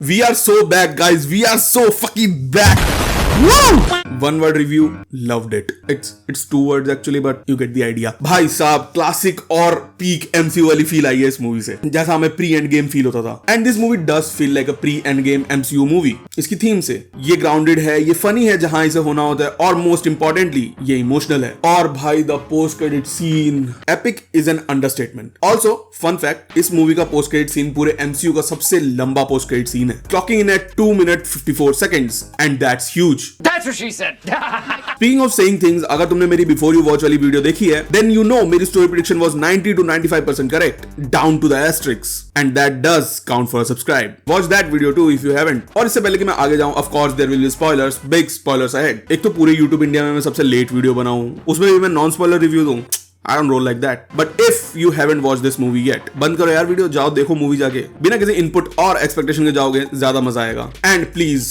We are so back, guys. We are so fucking back. Woo! One word review, loved it. It's two words actually, but you get the idea. भाई साहब classic और peak MCU वाली feel I है इस movie से, जैसा हमें pre end game feel होता था. And this movie does feel like a pre end game MCU movie. इसकी थीम से ये ग्राउंडेड है, ये फनी है जहां इसे होना होता है, और मोस्ट इंपॉर्टेंटली ये इमोशनल है. और भाई the post credit scene epic is an understatement. Also fun fact, इस मूवी का पोस्ट क्रेडिट सीन पूरे MCU का सबसे लंबा पोस्ट क्रेडिट सीन है, clocking in at 2 minutes 54 seconds, and that's huge. That's what she said. Speaking of saying things, अगर तुमने मेरी बिफोर यू वॉच वाली वीडियो देखी है, then you know मेरी story prediction was 90 to 95% correct, down to the asterisks, and that does count for a subscribe. Watch that video too if you haven't. और इससे पहले कि मैं आगे जाऊं, of course there will be spoilers, big spoilers ahead. एक तो पूरे YouTube इंडिया में मैं सबसे लेट वीडियो बनाऊं, उसमें भी मैं नॉन स्पॉइलर रिव्यू दूं. I don't roll like that. But if you haven't watched this movie yet, बंद करो यार वीडियो, जाओ देखो मूवी जाके, बिना किसी इनपुट और एक्सपेक्टेशन के जाओगे, ज्यादा मजा आएगा. And please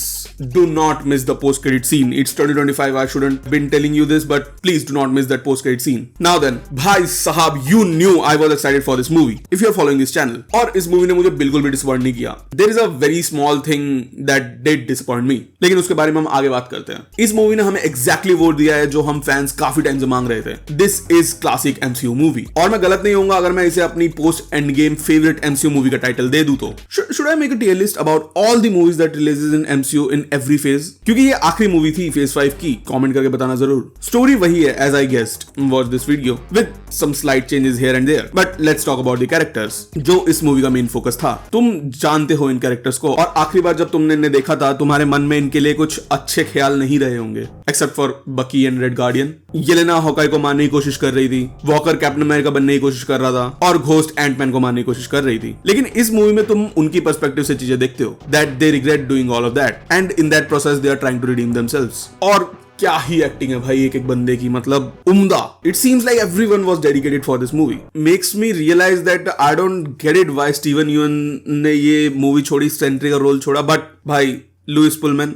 do not miss the post credit scene. It's 2025. I shouldn't been telling you this, but please do not miss that post credit scene. Now then, भाई साहब, you knew I was excited for this movie if you're following this channel. और इस movie ने मुझे बिल्कुल भी disappoint नहीं किया. There is a very small thing that did disappoint me, लेकिन उसके बारे में हम आगे बात करते हैं. इस मूवी ने हमें exactly वो दिया है जो हम फैंस काफी टाइम से मांग रहे थे. This is classic MCU movie. और मैं गलत नहीं होऊंगा अगर मैं इसे अपनी post end game favourite MCU movie का टाइटल दे दूं तो. Should I make a tier list about all the movies that releases in MCU in every phase? क्योंकि ये आखिरी मूवी थी फेज 5 की. कमेंट करके बताना जरूर. स्टोरी वही है as I guessed. Watch this video with some slight changes here and there. But let's talk about the characters, जो इस मूवी का मेन फोकस था. तुम जानते हो इन कैरेक्टर्स को, और आखिरी बार जब तुमने इन्हें देखा था तुम्हारे मन में इनके लिए कुछ अच्छे ख्याल नहीं रहे होंगे, except for Bucky and Red Guardian. Yelena Hawkeye को मारने की कोशिश कर रही थी, वॉकर कैप्टन अमेरिका बनने की कोशिश कर रहा था, और घोस्ट एंटमैन को मारने की कोशिश कर रही थी. लेकिन इस मूवी में तुम उनकी पर्सपेक्टिव से चीजें देखते हो, that they regret doing all of that, and in that process they are trying to redeem themselves. और क्या ही एक्टिंग है भाई एक एक बंदे की, मतलब उम्दा. It seems like everyone was dedicated for this movie. Makes me realize that I don't get it why Steven Yeun ने ये मूवी छोड़ी, सेंट्री का रोल छोड़ा. बट भाई लुइस पुलमैन,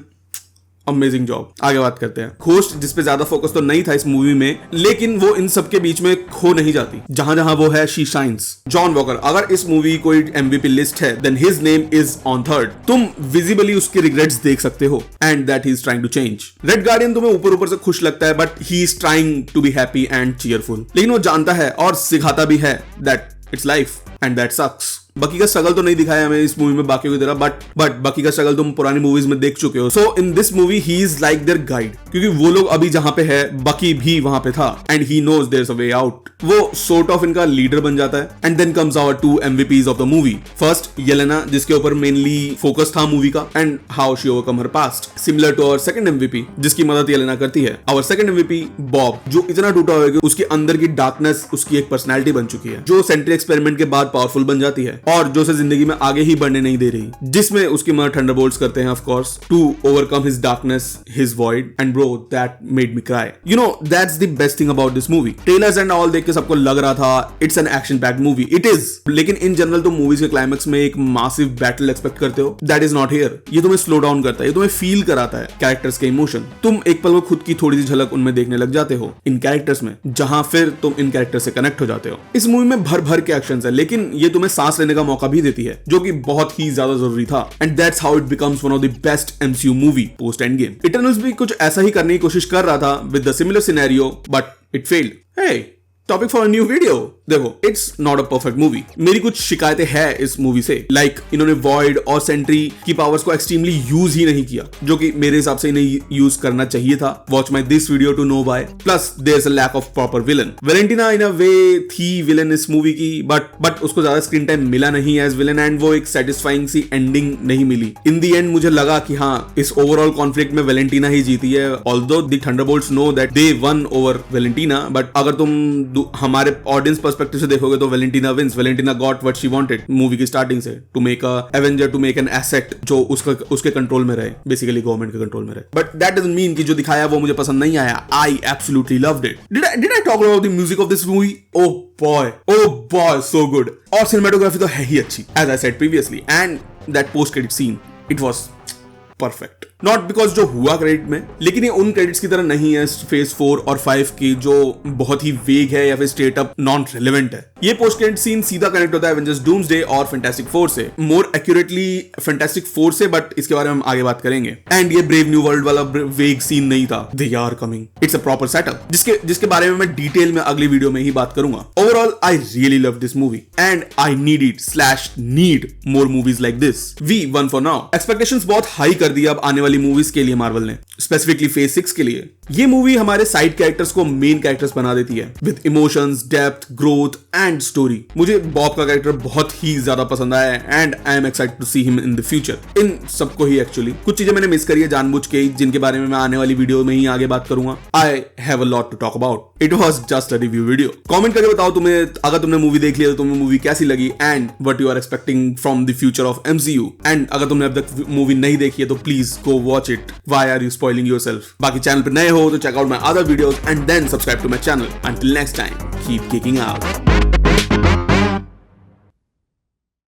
अमेजिंग जॉब. आगे बात करते हैं. घोस्ट जिसपे ज्यादा फोकस तो नहीं था इस मूवी में, लेकिन वो इन सब के बीच में खो नहीं जाती. जहां जहां वो है शी शाइन्स. जॉन वॉकर, अगर इस मूवी कोई MVP लिस्ट है, then his name is on third. तुम विजिबली उसके रिग्रेट्स देख सकते हो, and that he is trying to change. Red Guardian तुम्हें ऊपर ऊपर से खुश लगता है, but he is trying to be happy and cheerful. लेकिन वो जानता है और सिखाता भी है that it's life and that sucks. Bucky का स्ट्रगल तो नहीं दिखाया हमें इस मूवी में बाकियों की तरह, बट बकी का स्ट्रगल तुम पुरानी मूवीज में देख चुके हो. So in this movie he is like their guide, क्योंकि वो लोग अभी जहां पे है, बकी भी वहां पे था, and he knows there is a way out. वो सॉर्ट ऑफ इनका लीडर बन जाता है. And then comes our 2 MVPs of the movie. First Yelena, जिसके ऊपर मेनली फोकस था मूवी का, and how she overcome her past, similar to our second MVP, जिसकी मदद येलेना करती है. आवर सेकंड MVP बॉब, जो इतना टूटा हुआ है कि उसके अंदर की डार्कनेस उसकी एक पर्सनैलिटी बन चुकी है, जो सेंट्री एक्सपेरिमेंट के बाद पावरफुल बन जाती है, और जो उसे जिंदगी में आगे ही बढ़ने नहीं दे रही, जिसमें उसकी मदद थंडरबोल्ट्स करते हैं of course to overcome his darkness, his void. And bro, that made me cry. You know, that's the best thing about this movie. Trailers and all देख के सबको लग रहा था it's an action packed movie. It is, लेकिन in general तुम movies के climax में एक मासिव बैटल एक्सपेक्ट करते हो. That is not here. ये तुम्हें स्लो डाउन करता है, ये तुम्हें फील कराता है कैरेक्टर्स के इमोशन. तुम एक पल में खुद की थोड़ी सी झलक उनमें देखने लग जाते हो इन कैरेक्टर्स में, जहां फिर तुम इन कैरेक्टर से कनेक्ट हो जाते हो. इस मूवी में भर भर के एक्शंस है, लेकिन ये तुम्हें सांस लेने का मौका भी देती है, जो कि बहुत ही ज्यादा जरूरी था. And that's how it becomes one of the best MCU movie post endgame. Eternals भी कुछ ऐसा ही करने की कोशिश कर रहा था with the similar scenario, but it failed. Hey, topic for a new video. देखो, it's not a perfect movie. मेरी कुछ शिकायतें हैं इस मूवी से, लाइक इन्होंने वॉइड और सेंट्री की पावर्स को एक्सट्रीमली यूज ही नहीं किया, जो कि मेरे हिसाब से इन्हें यूज करना चाहिए था. Watch my this video to know why. Plus there is a lack of proper villain. Valentina in a way थी विलन इस मूवी की, बट उसको ज्यादा स्क्रीन टाइम मिला नहीं एज विलन, एंड वो एक सेटिस्फाइंग सी एंडिंग नहीं मिली. इन द एंड मुझे लगा कि हाँ, इस ओवरऑल कॉन्फ्लिक्ट में वेलेंटिना ही जीती है, although the Thunderbolts know that they won over Valentina. But अगर तुम हमारे ऑडियंस पर्सपेक्टिव से देखोगे तो Valentina wins. Valentina got what she wanted movie की स्टार्टिंग से, to make a avenger, to make an asset जो उसके कंट्रोल में रहे, बेसिकली गवर्नमेंट के कंट्रोल में रहे. बट दैट डजंट मीन कि जो दिखाया वो मुझे पसंद नहीं आया. I absolutely loved it. Did I talk about the music of this movie? Oh boy, so good. और सिनेमेटोग्राफी तो है ही अच्छी, as I said previously, and that post credit scene, it was perfect. Not because जो हुआ credit में, लेकिन ये उन क्रेडिट्स की तरह नहीं है फेज 4 और 5 की जो बहुत ही वेग है या फिर स्ट्रेट अप नॉन रिलेवेंट है। ये पोस्ट क्रेडिट सीन सीधा कनेक्ट होता है एवेंजर्स डूम्सडे और फैंटास्टिक फोर से, मोर एक्यूरेटली फैंटास्टिक फोर से, बट इसके बारे में हम आगे बात करेंगे। एंड ये ब्रेव न्यू वर्ल्ड वाला वेग सीन नहीं था, they are coming, it's a proper setup जिसके बारे में मैं डिटेल में अगली वीडियो में ही बात करूंगा। Overall I really love this movie and I need more movies like this. We won for now. Expectations बहुत हाई कर दी अब आने वाली मूवीज के लिए मार्वल ने, स्पेसिफिकली फेज 6 के लिए। ये मूवी हमारे साइड कैरेक्टर्स को मेन कैरेक्टर्स बना देती है with emotions, depth, growth and story. मुझे बॉब का कैरेक्टर बहुत ही ज्यादा पसंद आया है and I am excited to see him in the future. इन सबको ही एक्चुअली कुछ चीजें मैंने मिस करी है जानबूझ के, जिनके बारे में मैं आने वाली वीडियो में ही आगे बात करूंगा। I have a lot to talk about. It was just a review video. Comment करके बताओ तुम्हें, अगर तुमने मूवी देख लिया तो तुम्हें मूवी कैसी लगी and what you are expecting from the future of MCU। And अगर तुमने अब तक मूवी नहीं देखी है तो please go watch it. Why are you spoiling yourself? बाकी चैनल पे नए हो तो check out my other videos and then subscribe to my channel. Until next time, keep kicking out.